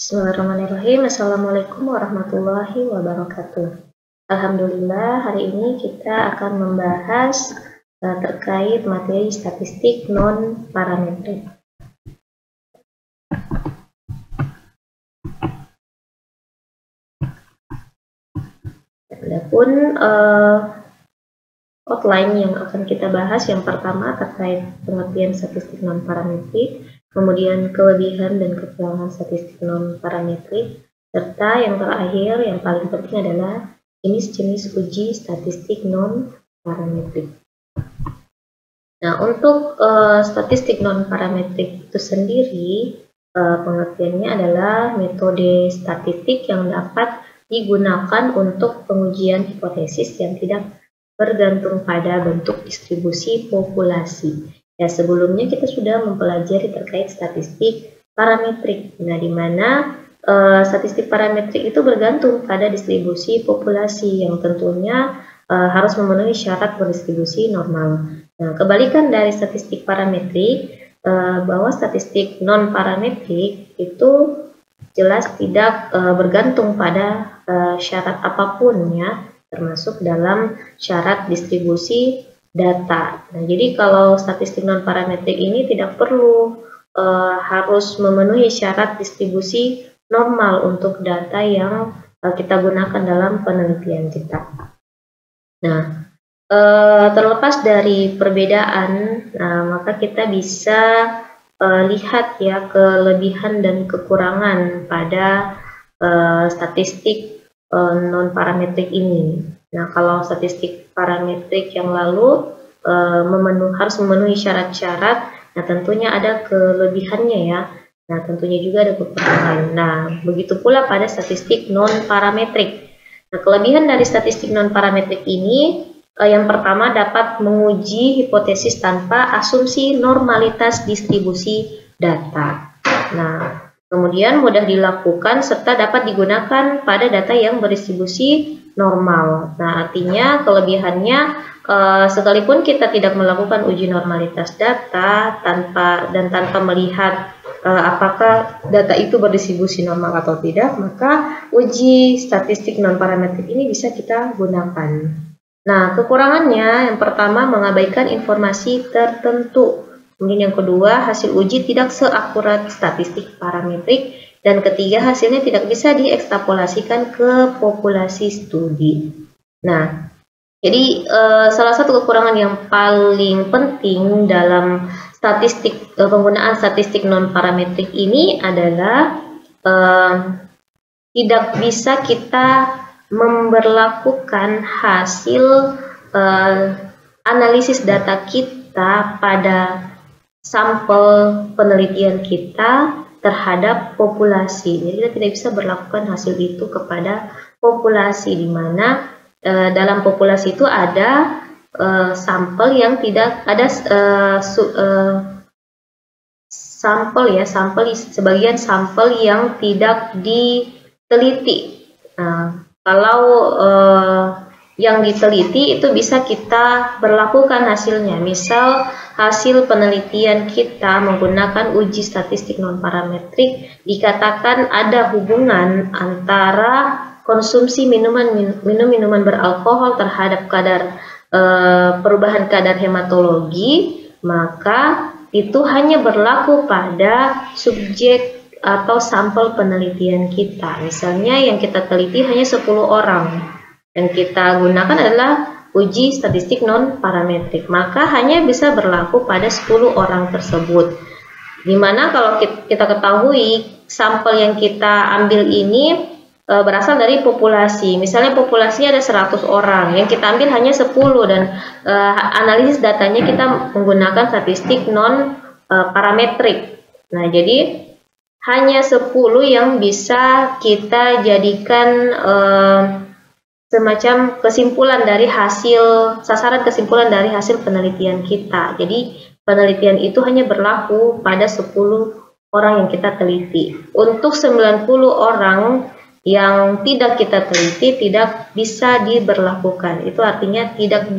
Bismillahirrahmanirrahim. Assalamualaikum warahmatullahi wabarakatuh. Alhamdulillah, hari ini kita akan membahas terkait materi statistik non-parametrik. Adapun outline yang akan kita bahas, yang pertama terkait pengertian statistik non-parametrik, kemudian kelebihan dan kekurangan statistik non-parametrik, serta yang terakhir yang paling penting adalah jenis-jenis uji statistik non-parametrik. Nah, untuk statistik non-parametrik itu sendiri, pengertiannya adalah metode statistik yang dapat digunakan untuk pengujian hipotesis yang tidak bergantung pada bentuk distribusi populasi. Ya, sebelumnya kita sudah mempelajari terkait statistik parametrik. Nah, di mana statistik parametrik itu bergantung pada distribusi populasi yang tentunya harus memenuhi syarat berdistribusi normal. Nah, kebalikan dari statistik parametrik, bahwa statistik non-parametrik itu jelas tidak bergantung pada syarat apapun, ya, termasuk dalam syarat distribusi data. Nah, jadi kalau statistik non-parametrik ini tidak perlu harus memenuhi syarat distribusi normal untuk data yang kita gunakan dalam penelitian kita. Nah, terlepas dari perbedaan, maka kita bisa lihat ya kelebihan dan kekurangan pada statistik non-parametrik ini. Nah, kalau statistik parametrik yang lalu harus memenuhi syarat-syarat, nah tentunya ada kelebihannya ya. Nah, tentunya juga ada kekurangan. Nah, begitu pula pada statistik non-parametrik. Nah, kelebihan dari statistik non-parametrik ini, yang pertama dapat menguji hipotesis tanpa asumsi normalitas distribusi data. Nah, kemudian mudah dilakukan serta dapat digunakan pada data yang berdistribusi normal. Nah, artinya kelebihannya, sekalipun kita tidak melakukan uji normalitas data tanpa melihat apakah data itu berdistribusi normal atau tidak, maka uji statistik non-parametrik ini bisa kita gunakan. Nah, kekurangannya yang pertama mengabaikan informasi tertentu. Kemudian yang kedua, hasil uji tidak seakurat statistik parametrik. Dan ketiga, hasilnya tidak bisa diekstrapolasikan ke populasi studi. Nah, jadi salah satu kekurangan yang paling penting dalam penggunaan statistik non-parametrik ini adalah tidak bisa kita memberlakukan hasil analisis data kita pada sampel penelitian kita terhadap populasi. Jadi kita tidak bisa berlakukan hasil itu kepada populasi, di mana dalam populasi itu ada sampel yang tidak ada sebagian sampel yang tidak diteliti. Nah, kalau yang diteliti itu bisa kita berlakukan hasilnya. Misal hasil penelitian kita menggunakan uji statistik non-parametrik, dikatakan ada hubungan antara konsumsi minuman beralkohol terhadap perubahan kadar hematologi, maka itu hanya berlaku pada subjek atau sampel penelitian kita. Misalnya yang kita teliti hanya 10 orang. Yang kita gunakan adalah uji statistik non-parametrik, maka hanya bisa berlaku pada 10 orang tersebut. Dimana kalau kita ketahui sampel yang kita ambil ini berasal dari populasi. Misalnya populasinya ada 100 orang, yang kita ambil hanya 10, dan analisis datanya kita menggunakan statistik non-parametrik. Nah, jadi hanya 10 yang bisa kita jadikan semacam kesimpulan dari sasaran kesimpulan dari hasil penelitian kita. Jadi penelitian itu hanya berlaku pada 10 orang yang kita teliti. Untuk 90 orang yang tidak kita teliti tidak bisa diberlakukan. Itu artinya tidak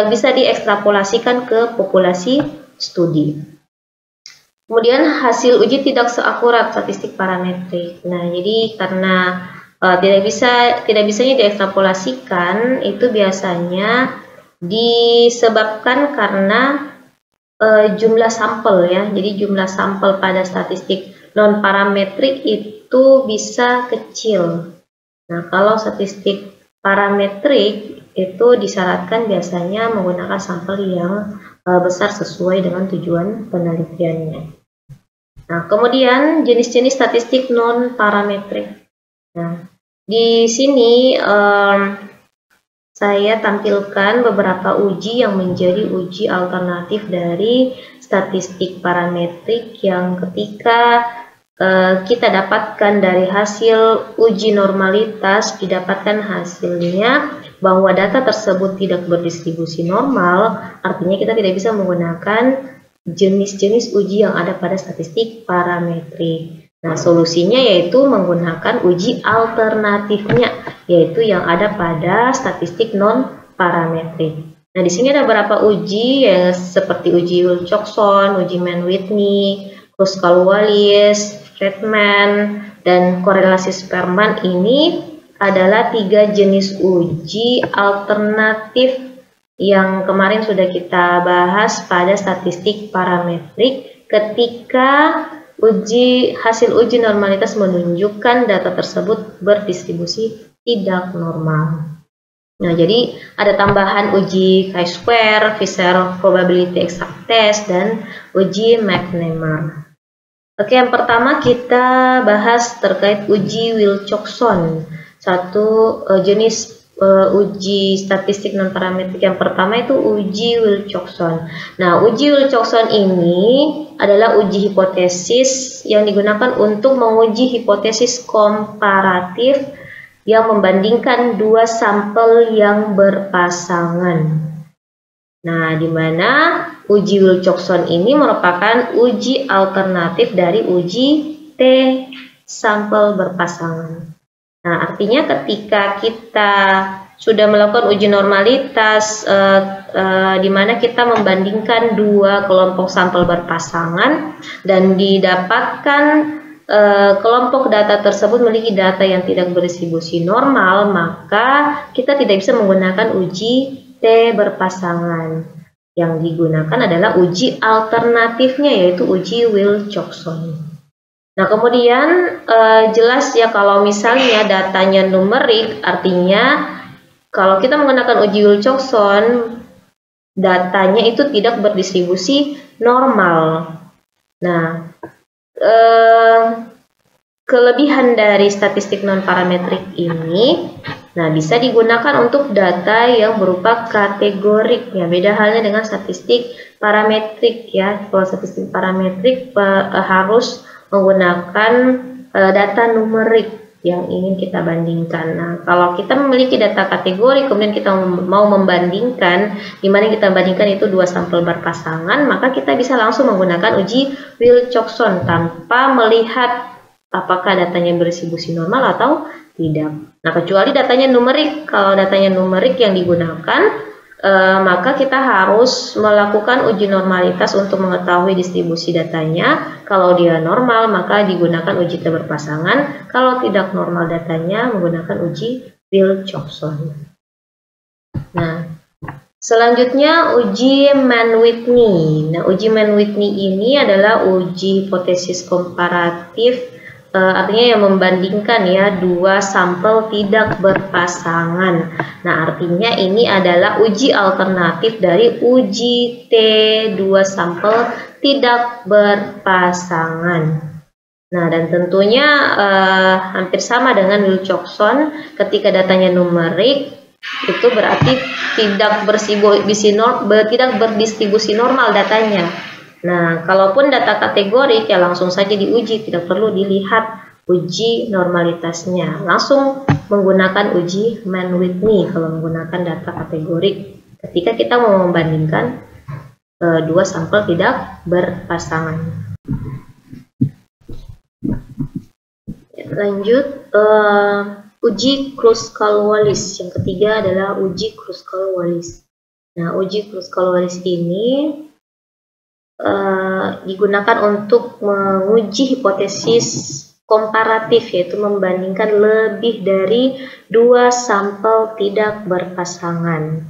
bisa diekstrapolasikan ke populasi studi. Kemudian hasil uji tidak seakurat statistik parametrik. Nah, jadi karena tidak bisanya diekstrapolasikan, itu biasanya disebabkan karena jumlah sampel ya. Jadi jumlah sampel pada statistik non parametrik itu bisa kecil. Nah, kalau statistik parametrik itu disyaratkan biasanya menggunakan sampel yang besar sesuai dengan tujuan penelitiannya. Nah, kemudian jenis-jenis statistik non parametrik. Nah, di sini saya tampilkan beberapa uji yang menjadi uji alternatif dari statistik parametrik yang ketika kita dapatkan dari hasil uji normalitas, didapatkan hasilnya bahwa data tersebut tidak berdistribusi normal, artinya kita tidak bisa menggunakan jenis-jenis uji yang ada pada statistik parametrik. Nah, solusinya yaitu menggunakan uji alternatifnya, yaitu yang ada pada statistik non parametrik. Nah, di sini ada beberapa uji ya, seperti uji Wilcoxon, uji Mann-Whitney, Kruskal-Wallis, Friedman, dan korelasi Spearman. Ini adalah 3 jenis uji alternatif yang kemarin sudah kita bahas pada statistik parametrik ketika hasil uji normalitas menunjukkan data tersebut berdistribusi tidak normal. Nah, jadi ada tambahan uji chi-square, Fisher probability exact test, dan uji McNemar. Oke, yang pertama kita bahas terkait uji Wilcoxon. Satu jenis uji statistik non parametrik yang pertama itu uji Wilcoxon. Nah, uji Wilcoxon ini adalah uji hipotesis yang digunakan untuk menguji hipotesis komparatif yang membandingkan 2 sampel yang berpasangan. Nah, di mana uji Wilcoxon ini merupakan uji alternatif dari uji T sampel berpasangan. Nah, artinya ketika kita sudah melakukan uji normalitas di mana kita membandingkan 2 kelompok sampel berpasangan dan didapatkan kelompok data tersebut memiliki data yang tidak berdistribusi normal, maka kita tidak bisa menggunakan uji T berpasangan. Yang digunakan adalah uji alternatifnya, yaitu uji Wilcoxon. Nah, kemudian jelas ya kalau misalnya datanya numerik, artinya kalau kita menggunakan uji Wilcoxon, datanya itu tidak berdistribusi normal. Nah, kelebihan dari statistik non parametrik ini, nah, bisa digunakan untuk data yang berupa kategorik ya. Beda halnya dengan statistik parametrik ya. Kalau statistik parametrik harus menggunakan data numerik yang ingin kita bandingkan. Nah, kalau kita memiliki data kategori kemudian kita mau membandingkan, di mana kita bandingkan itu 2 sampel berpasangan, maka kita bisa langsung menggunakan uji Wilcoxon tanpa melihat apakah datanya berdistribusi normal atau tidak. Nah, kecuali datanya numerik. Kalau datanya numerik yang digunakan, maka kita harus melakukan uji normalitas untuk mengetahui distribusi datanya. Kalau dia normal, maka digunakan uji T berpasangan. Kalau tidak normal datanya, menggunakan uji Wilcoxon. Nah, selanjutnya uji Mann-Whitney. Nah, uji Mann-Whitney ini adalah uji hipotesis komparatif, artinya yang membandingkan ya 2 sampel tidak berpasangan. Nah, artinya ini adalah uji alternatif dari uji T 2 sampel tidak berpasangan. Nah, dan tentunya hampir sama dengan Wilcoxon, ketika datanya numerik itu berarti tidak berdistribusi normal datanya. Nah, kalaupun data kategorik ya langsung saja diuji, tidak perlu dilihat uji normalitasnya. Langsung menggunakan uji Mann-Whitney kalau menggunakan data kategorik ketika kita mau membandingkan 2 sampel tidak berpasangan. Lanjut, uji Kruskal-Wallis. Yang ketiga adalah uji Kruskal-Wallis. Nah, uji Kruskal-Wallis ini digunakan untuk menguji hipotesis komparatif, yaitu membandingkan lebih dari 2 sampel tidak berpasangan.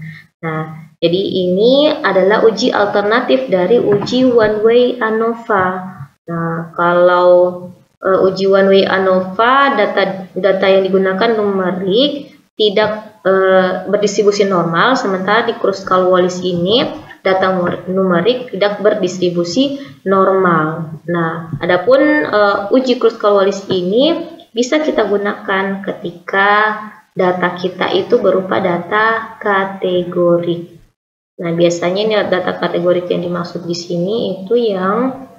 Nah, jadi ini adalah uji alternatif dari uji one way ANOVA. Nah, kalau uji one way ANOVA, data yang digunakan numerik, tidak berdistribusi normal, sementara di Kruskal-Wallis ini data numerik tidak berdistribusi normal. Nah, adapun uji Kruskal-Wallis ini bisa kita gunakan ketika data kita itu berupa data kategorik. Nah, biasanya ini data kategorik yang dimaksud di sini itu yang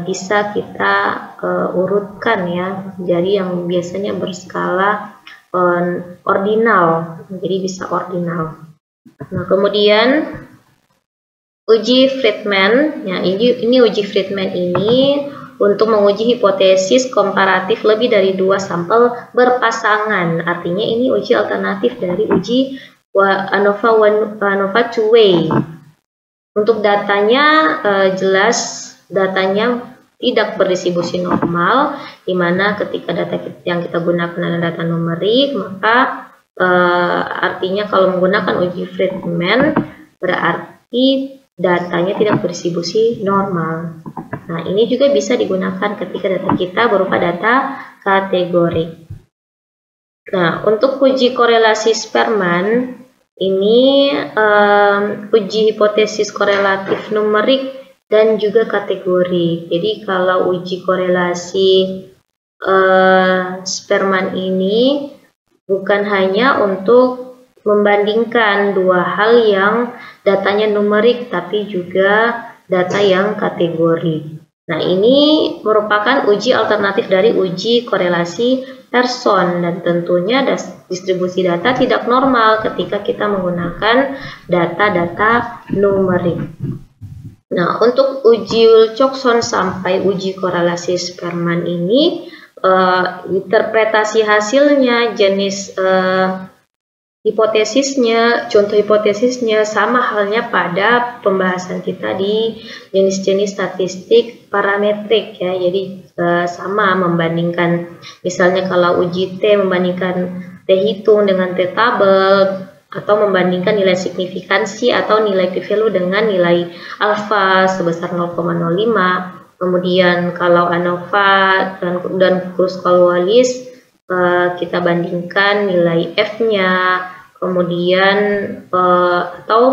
bisa kita urutkan ya. Jadi yang biasanya berskala ordinal, jadi bisa ordinal. Nah, kemudian uji Friedman, ya ini uji Friedman ini untuk menguji hipotesis komparatif lebih dari 2 sampel berpasangan. Artinya ini uji alternatif dari uji ANOVA two-way. Untuk datanya jelas datanya tidak berdistribusi normal, di mana ketika data yang kita gunakan adalah data numerik, maka artinya kalau menggunakan uji Friedman berarti datanya tidak berdistribusi normal. Nah, ini juga bisa digunakan ketika data kita berupa data kategorik. Nah, untuk uji korelasi Spearman, ini uji hipotesis korelatif numerik dan juga kategori. Jadi kalau uji korelasi Spearman ini bukan hanya untuk membandingkan 2 hal yang datanya numerik, tapi juga data yang kategori. Nah, ini merupakan uji alternatif dari uji korelasi Pearson, dan tentunya distribusi data tidak normal ketika kita menggunakan data-data numerik. Nah, untuk uji Wilcoxon sampai uji korelasi Spearman ini, interpretasi hasilnya, jenis hipotesisnya, contoh hipotesisnya sama halnya pada pembahasan kita di jenis-jenis statistik parametrik ya. Jadi sama membandingkan, misalnya kalau uji T membandingkan T hitung dengan T tabel, atau membandingkan nilai signifikansi atau nilai p-value dengan nilai alfa sebesar 0,05. Kemudian kalau ANOVA dan Kruskal-Wallis, kita bandingkan nilai F-nya, kemudian atau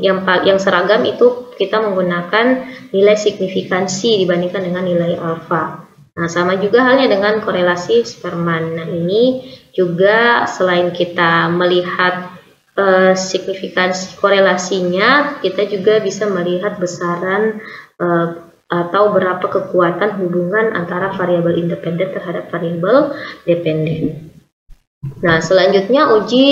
yang seragam itu kita menggunakan nilai signifikansi dibandingkan dengan nilai alfa. Nah, sama juga halnya dengan korelasi Spearman. Nah, ini juga selain kita melihat signifikansi korelasinya, kita juga bisa melihat besaran atau berapa kekuatan hubungan antara variabel independen terhadap variabel dependen. Nah, selanjutnya uji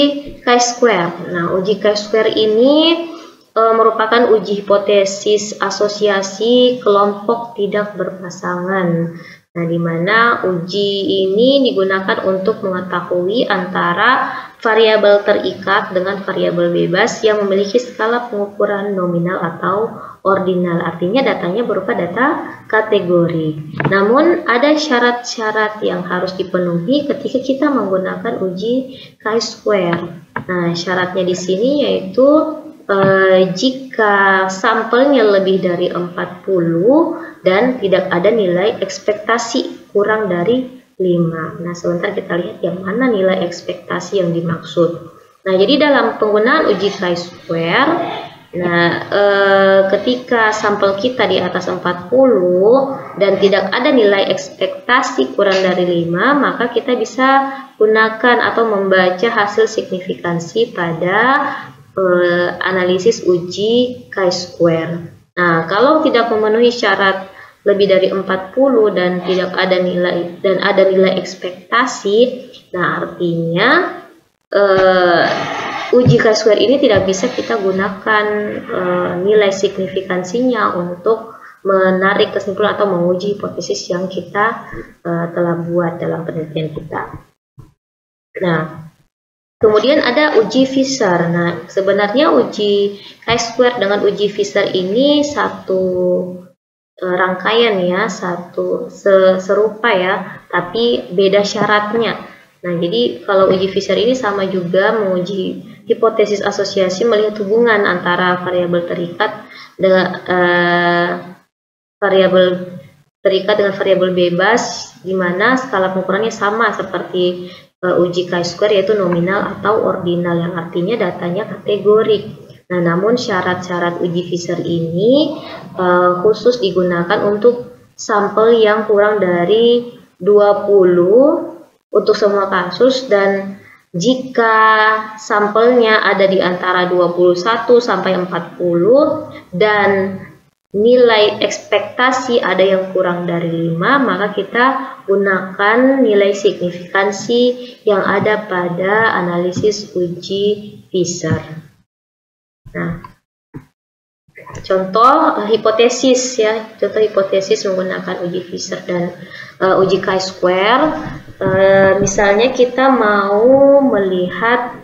chi-square. Nah, uji chi-square ini merupakan uji hipotesis asosiasi kelompok tidak berpasangan. Nah, di mana uji ini digunakan untuk mengetahui antara variabel terikat dengan variabel bebas yang memiliki skala pengukuran nominal atau ordinal. Artinya datanya berupa data kategori. Namun ada syarat-syarat yang harus dipenuhi ketika kita menggunakan uji chi-square. Nah, syaratnya di sini yaitu jika sampelnya lebih dari 40 dan tidak ada nilai ekspektasi kurang dari 5. Nah, sebentar kita lihat yang mana nilai ekspektasi yang dimaksud. Nah, jadi dalam penggunaan uji chi-square, nah, ketika sampel kita di atas 40 dan tidak ada nilai ekspektasi kurang dari 5, maka kita bisa gunakan atau membaca hasil signifikansi pada analisis uji chi-square. Nah, kalau tidak memenuhi syarat lebih dari 40 dan tidak ada nilai ekspektasi, nah artinya uji chi-square ini tidak bisa kita gunakan nilai signifikansinya untuk menarik kesimpulan atau menguji hipotesis yang kita telah buat dalam penelitian kita. Nah, Kemudian ada uji Fisher. Nah, sebenarnya uji chi-square dengan uji Fisher ini satu rangkaian ya, serupa ya, tapi beda syaratnya. Nah, jadi kalau uji Fisher ini sama juga menguji hipotesis asosiasi melihat hubungan antara variabel terikat dengan variabel bebas, di mana skala pengukurannya sama seperti uji chi-square, yaitu nominal atau ordinal, yang artinya datanya kategorik. Nah, namun syarat-syarat uji Fisher ini khusus digunakan untuk sampel yang kurang dari 20 untuk semua kasus, dan jika sampelnya ada di antara 21 sampai 40 dan nilai ekspektasi ada yang kurang dari 5, maka kita gunakan nilai signifikansi yang ada pada analisis uji Fisher. Nah, contoh hipotesis ya, contoh hipotesis menggunakan uji Fisher dan uji chi-square. Misalnya kita mau melihat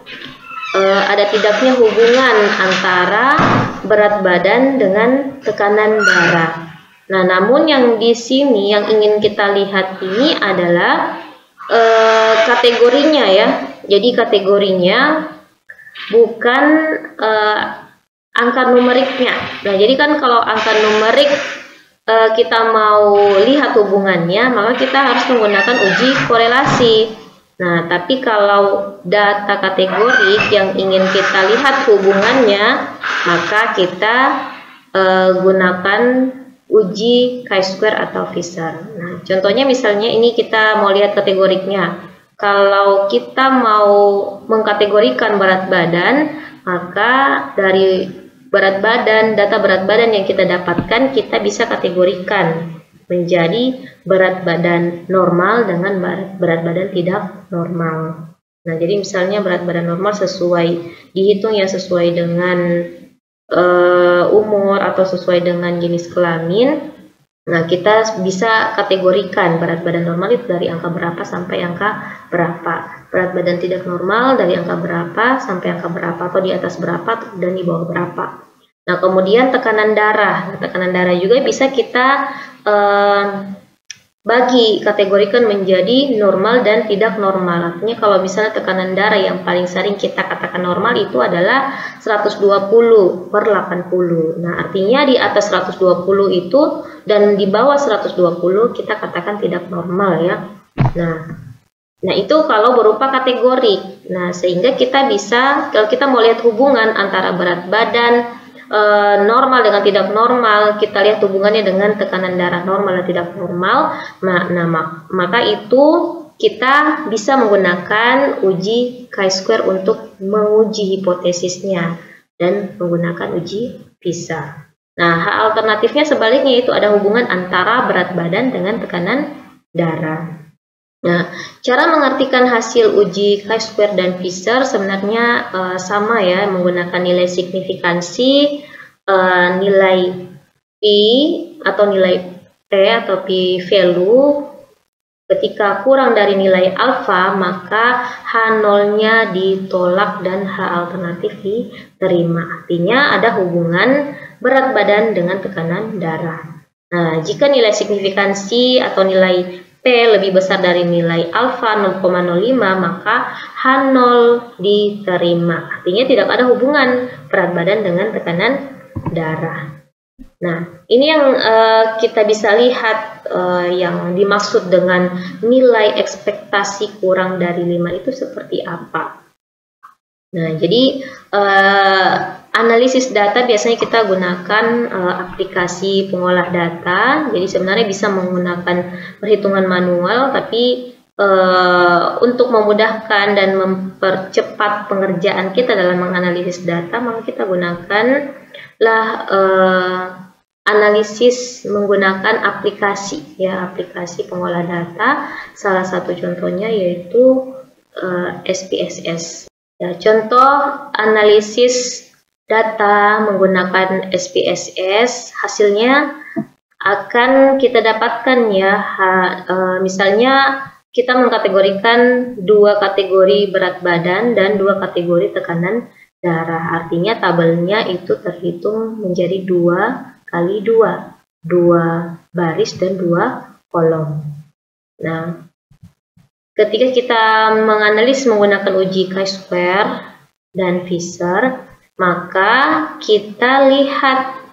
ada tidaknya hubungan antara berat badan dengan tekanan darah. Nah, namun yang di sini yang ingin kita lihat ini adalah kategorinya ya. Jadi kategorinya bukan angka numeriknya. Nah, jadi kan kalau angka numerik kita mau lihat hubungannya, maka kita harus menggunakan uji korelasi. Nah, tapi kalau data kategorik yang ingin kita lihat hubungannya, maka kita gunakan uji chi-square atau Fisher. Nah, contohnya misalnya ini kita mau lihat kategoriknya. Kalau kita mau mengkategorikan berat badan, maka dari berat badan, data berat badan yang kita dapatkan, kita bisa kategorikan menjadi berat badan normal dengan berat badan tidak normal. Nah, jadi misalnya berat badan normal dihitung ya sesuai dengan umur atau sesuai dengan jenis kelamin. Nah, kita bisa kategorikan berat badan normal itu dari angka berapa sampai angka berapa. Berat badan tidak normal dari angka berapa sampai angka berapa, atau di atas berapa dan di bawah berapa. Nah, kemudian tekanan darah. Tekanan darah juga bisa kita kategorikan menjadi normal dan tidak normal. Artinya kalau misalnya tekanan darah yang paling sering kita katakan normal itu adalah 120/80. Nah, artinya di atas 120 itu dan di bawah 120 kita katakan tidak normal ya. Nah, itu kalau berupa kategori. Nah, sehingga kita bisa, kalau kita mau lihat hubungan antara berat badan normal dengan tidak normal, kita lihat hubungannya dengan tekanan darah normal dan tidak normal. Maka itu kita bisa menggunakan uji chi-square untuk menguji hipotesisnya dan menggunakan uji Fisher. Nah, hal alternatifnya sebaliknya, itu ada hubungan antara berat badan dengan tekanan darah. Nah, cara mengartikan hasil uji chi-square dan Fisher sebenarnya sama ya, menggunakan nilai signifikansi, nilai P atau nilai P atau P value. Ketika kurang dari nilai alfa, maka H0-nya ditolak dan H alternatif diterima. Artinya ada hubungan berat badan dengan tekanan darah. Nah, jika nilai signifikansi atau nilai P lebih besar dari nilai alfa 0,05, maka H0 diterima. Artinya tidak ada hubungan berat badan dengan tekanan darah. Nah, ini yang kita bisa lihat yang dimaksud dengan nilai ekspektasi kurang dari 5 itu seperti apa. Nah, jadi analisis data biasanya kita gunakan aplikasi pengolah data. Jadi sebenarnya bisa menggunakan perhitungan manual, tapi untuk memudahkan dan mempercepat pengerjaan kita dalam menganalisis data, maka kita gunakanlah analisis menggunakan aplikasi ya, aplikasi pengolah data. Salah satu contohnya yaitu SPSS. Ya, contoh analisis data menggunakan SPSS, hasilnya akan kita dapatkan ya, misalnya kita mengkategorikan 2 kategori berat badan dan 2 kategori tekanan darah. Artinya tabelnya itu terhitung menjadi 2 kali 2, 2 baris dan 2 kolom. Nah, ketika kita menganalisis menggunakan uji chi-square dan Fisher, maka kita lihat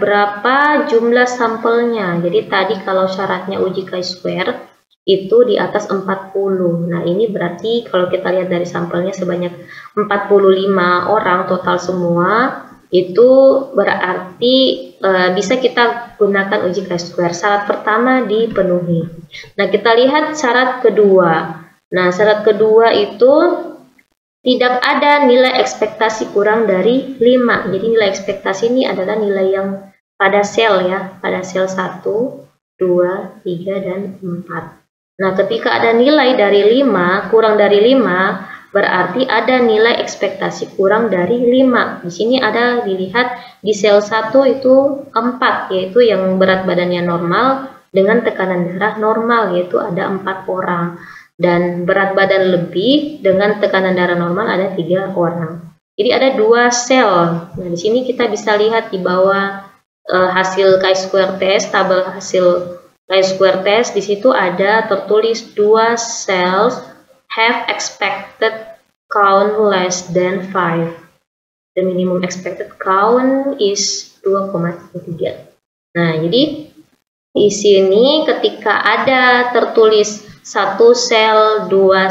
berapa jumlah sampelnya. Jadi tadi kalau syaratnya uji chi-square itu di atas 40. Nah, ini berarti kalau kita lihat dari sampelnya sebanyak 45 orang total semua, itu berarti bisa kita gunakan uji chi-square. Syarat pertama dipenuhi. Nah, kita lihat syarat kedua. Nah, syarat kedua itu tidak ada nilai ekspektasi kurang dari 5. Jadi nilai ekspektasi ini adalah nilai yang pada sel ya, pada sel 1, 2, 3, dan 4. Nah, ketika ada nilai dari 5, kurang dari 5, berarti ada nilai ekspektasi kurang dari 5. Di sini ada dilihat di sel 1 itu 4, yaitu yang berat badannya normal dengan tekanan darah normal, yaitu ada 4 orang. Dan berat badan lebih dengan tekanan darah normal ada 3 orang. Jadi ada 2 sel. Nah, di sini kita bisa lihat di bawah hasil chi-square test, tabel hasil chi-square test. Di situ ada tertulis 2 cells have expected count less than 5. The minimum expected count is 2,3. Nah, jadi di sini ketika ada tertulis 1 sel, 2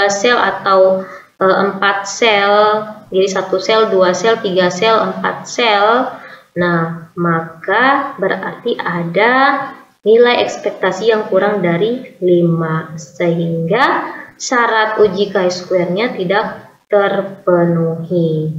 sel atau 4 sel, jadi 1 sel, 2 sel, 3 sel, 4 sel. Nah, maka berarti ada nilai ekspektasi yang kurang dari 5, sehingga syarat uji chi-square-nya tidak terpenuhi.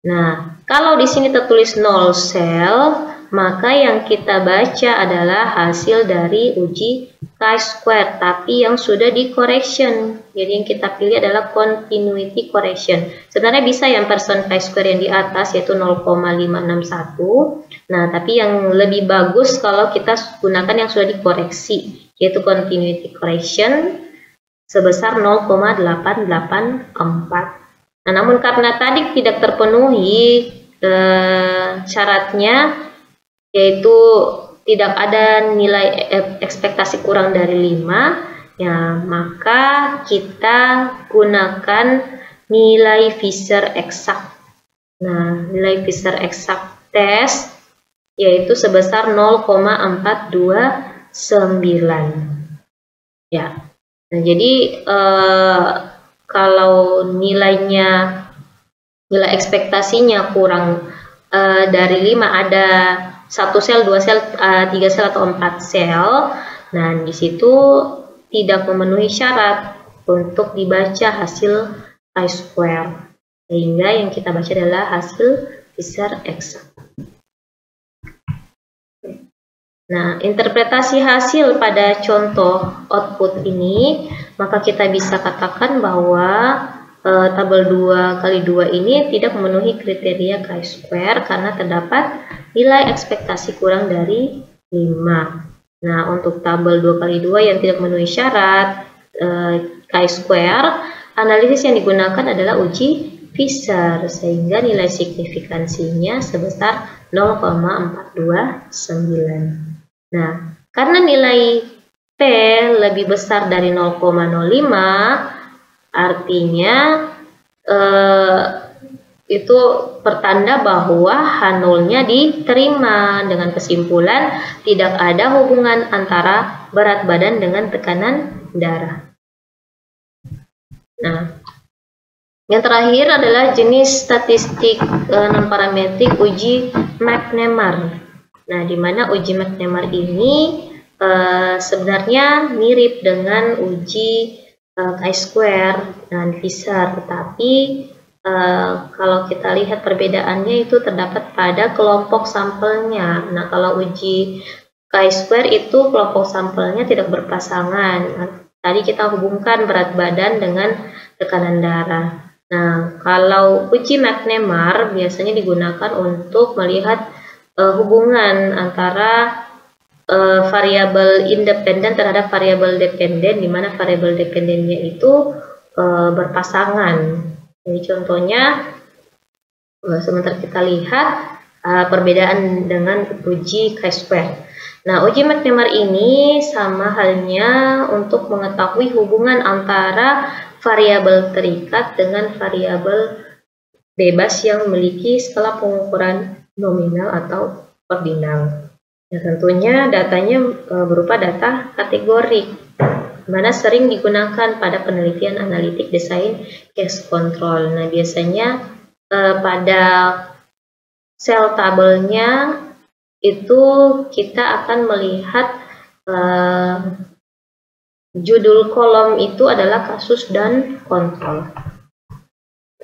Nah, kalau di sini tertulis 0 sel, maka yang kita baca adalah hasil dari uji chi-square, tapi yang sudah di correction. Jadi yang kita pilih adalah continuity correction. Sebenarnya bisa yang percent chi-square yang di atas, yaitu 0,561. Nah, tapi yang lebih bagus kalau kita gunakan yang sudah dikoreksi, yaitu continuity correction sebesar 0,884. Nah, namun karena tadi tidak terpenuhi syaratnya, yaitu tidak ada nilai ekspektasi kurang dari 5, ya, maka kita gunakan nilai Fisher exact. Nah, nilai Fisher exact test yaitu sebesar 0,429. Ya. Nah, jadi kalau nilai ekspektasinya kurang dari 5, ada 1 sel, 2 sel, 3 sel atau 4 sel. Nah, di situ tidak memenuhi syarat untuk dibaca hasil chi-square, sehingga yang kita baca adalah hasil Fisher exact. Nah, interpretasi hasil pada contoh output ini, maka kita bisa katakan bahwa tabel 2 kali 2 ini tidak memenuhi kriteria chi-square karena terdapat nilai ekspektasi kurang dari 5. Nah, untuk tabel 2 kali 2 yang tidak memenuhi syarat chi-square, analisis yang digunakan adalah uji Fisher, sehingga nilai signifikansinya sebesar 0,429. Nah, karena nilai P lebih besar dari 0,05, artinya itu pertanda bahwa H0-nya diterima, dengan kesimpulan tidak ada hubungan antara berat badan dengan tekanan darah. Nah, yang terakhir adalah jenis statistik non-parametrik uji McNemar. Nah, di mana uji McNemar ini sebenarnya mirip dengan uji chi-square dan Fisher, tetapi kalau kita lihat perbedaannya itu terdapat pada kelompok sampelnya. Nah, kalau uji chi-square itu kelompok sampelnya tidak berpasangan. Nah, tadi kita hubungkan berat badan dengan tekanan darah. Nah, kalau uji McNemar biasanya digunakan untuk melihat hubungan antara variabel independen terhadap variabel dependen, di mana variabel dependennya itu berpasangan. Jadi contohnya, sebentar kita lihat perbedaan dengan uji chi-square. Nah, uji McNemar ini sama halnya untuk mengetahui hubungan antara variabel terikat dengan variabel bebas yang memiliki skala pengukuran nominal atau ordinal. Nah, tentunya datanya berupa data kategorik, mana sering digunakan pada penelitian analitik desain case control. Nah, biasanya pada sel tabelnya itu kita akan melihat judul kolom itu adalah kasus dan kontrol.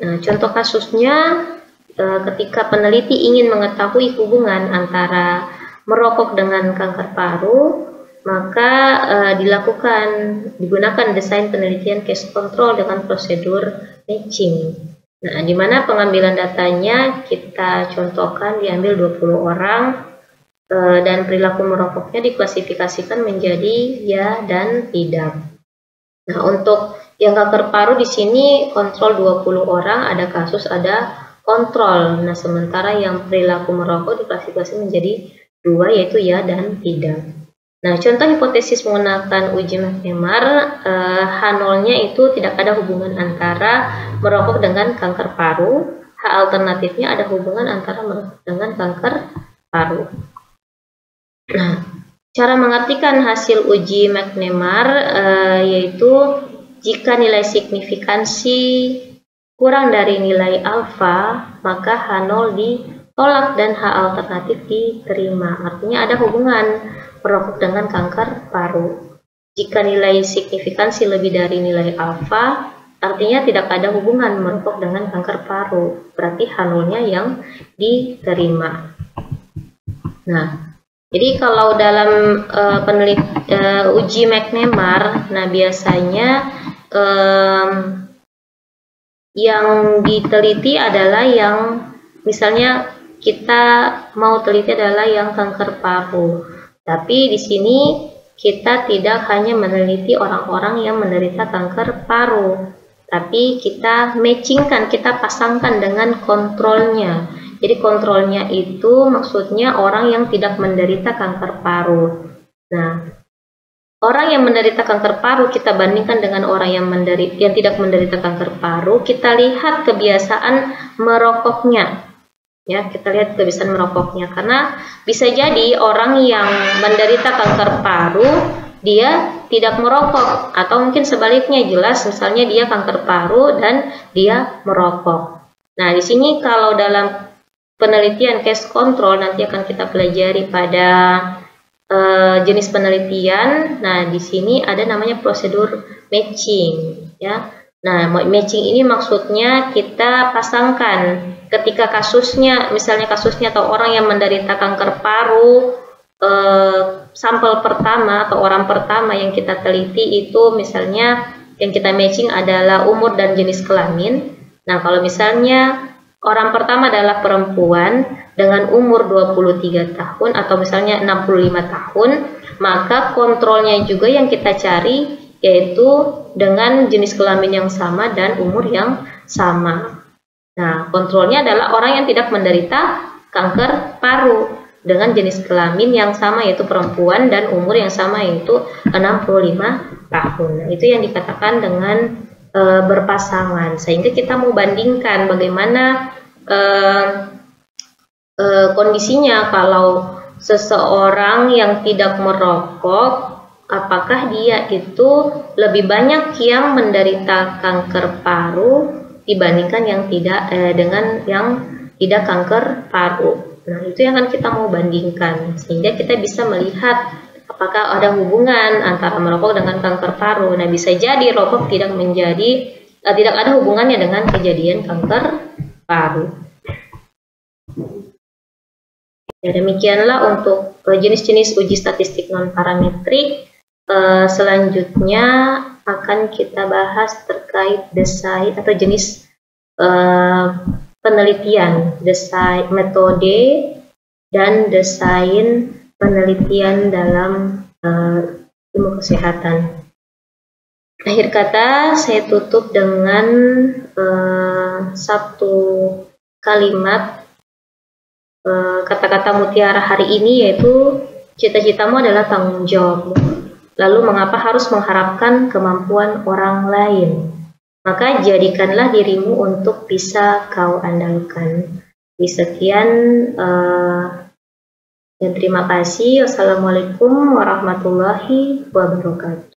Nah, contoh kasusnya ketika peneliti ingin mengetahui hubungan antara merokok dengan kanker paru, maka digunakan desain penelitian case control dengan prosedur matching. Nah, di mana pengambilan datanya kita contohkan diambil 20 orang dan perilaku merokoknya diklasifikasikan menjadi ya dan tidak. Nah, untuk yang kanker paru di sini kontrol 20 orang, ada kasus, ada kontrol. Nah, sementara yang perilaku merokok diklasifikasi menjadi 2, yaitu ya dan tidak. Nah, contoh hipotesis menggunakan uji McNemar, H0-nya itu tidak ada hubungan antara merokok dengan kanker paru. H alternatifnya ada hubungan antara merokok dengan kanker paru. Nah, cara mengartikan hasil uji McNemar yaitu jika nilai signifikansi kurang dari nilai alfa, maka H0 ditolak dan H alternatif diterima. Artinya ada hubungan merokok dengan kanker paru. Jika nilai signifikansi lebih dari nilai alfa, artinya tidak ada hubungan merokok dengan kanker paru. Berarti H0-nya yang diterima. Nah, jadi kalau dalam uji McNemar, nah biasanya yang diteliti adalah yang misalnya kita mau teliti adalah yang kanker paru. Tapi di sini kita tidak hanya meneliti orang-orang yang menderita kanker paru, tapi kita matchingkan, kita pasangkan dengan kontrolnya. Jadi kontrolnya itu maksudnya orang yang tidak menderita kanker paru. Nah, orang yang menderita kanker paru kita bandingkan dengan orang yang tidak menderita kanker paru, kita lihat kebiasaan merokoknya. Ya, kita lihat kebiasaan merokoknya, karena bisa jadi orang yang menderita kanker paru dia tidak merokok, atau mungkin sebaliknya, jelas misalnya dia kanker paru dan dia merokok. Nah, di sini kalau dalam penelitian case control nanti akan kita pelajari pada jenis penelitian. Nah, di sini ada namanya prosedur matching, ya. Nah, matching ini maksudnya kita pasangkan ketika kasusnya, misalnya kasusnya atau orang yang menderita kanker paru, sampel pertama atau orang pertama yang kita teliti itu misalnya yang kita matching adalah umur dan jenis kelamin. Nah, kalau misalnya orang pertama adalah perempuan dengan umur 23 tahun atau misalnya 65 tahun, maka kontrolnya juga yang kita cari yaitu dengan jenis kelamin yang sama dan umur yang sama. Nah, kontrolnya adalah orang yang tidak menderita kanker paru dengan jenis kelamin yang sama yaitu perempuan dan umur yang sama yaitu 65 tahun. Nah, itu yang dikatakan dengan berpasangan, sehingga kita mau bandingkan bagaimana kondisinya kalau seseorang yang tidak merokok, apakah dia itu lebih banyak yang menderita kanker paru dibandingkan yang tidak dengan yang tidak kanker paru. Nah, itu yang akan kita mau bandingkan, sehingga kita bisa melihat apakah ada hubungan antara merokok dengan kanker paru. Nah, bisa jadi rokok tidak ada hubungannya dengan kejadian kanker paru. Ya, demikianlah untuk jenis-jenis uji statistik non-parametrik. Selanjutnya akan kita bahas terkait desain atau jenis penelitian, desain metode dan desain penelitian dalam ilmu kesehatan. Akhir kata, saya tutup dengan satu kalimat kata-kata mutiara hari ini, yaitu cita-citamu adalah tanggung jawabmu. Lalu mengapa harus mengharapkan kemampuan orang lain? Maka jadikanlah dirimu untuk bisa kau andalkan. Sekian dan terima kasih. Wassalamualaikum warahmatullahi wabarakatuh.